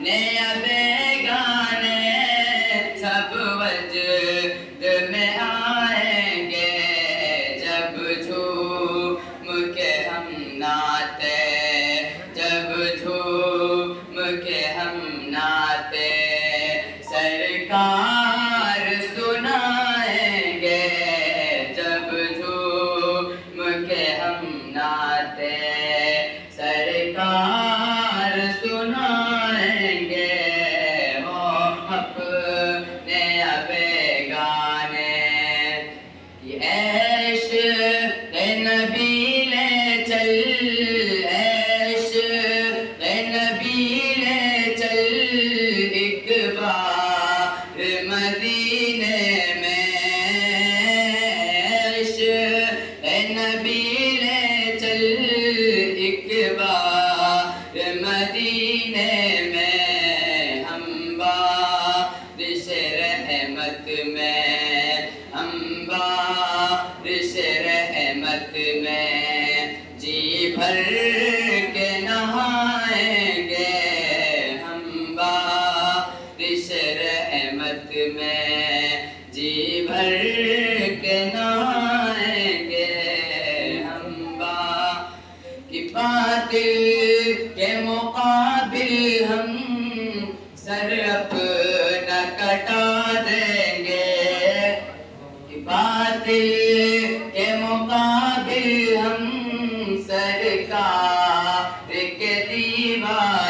نیا بیگانے سب وجد میں آئیں گے، جب جھوم کے ہم ناتے، جب جھوم کے ہم ناتے سرکار سنائیں گے، جب جھوم کے ہم ناتے سرکار سنائیں گے، ہو اپنے بیگانے یہ عیش نبی لے چل، عیش نبی لے چل ایک بار مدینے میں، عیش نبی لے چل ایک بار مدینے میں، ہم بارش رحمت میں، ہم بارش رحمت میں جی بھر کے نہائیں گے، ہم بارش رحمت میں جی بھر کے نہائیں گے، ہم کی باطل کے مقابل ہم سر اپنا کٹا دیں گے، کہ باطل کے مقابل ہم سرکار کے دیوار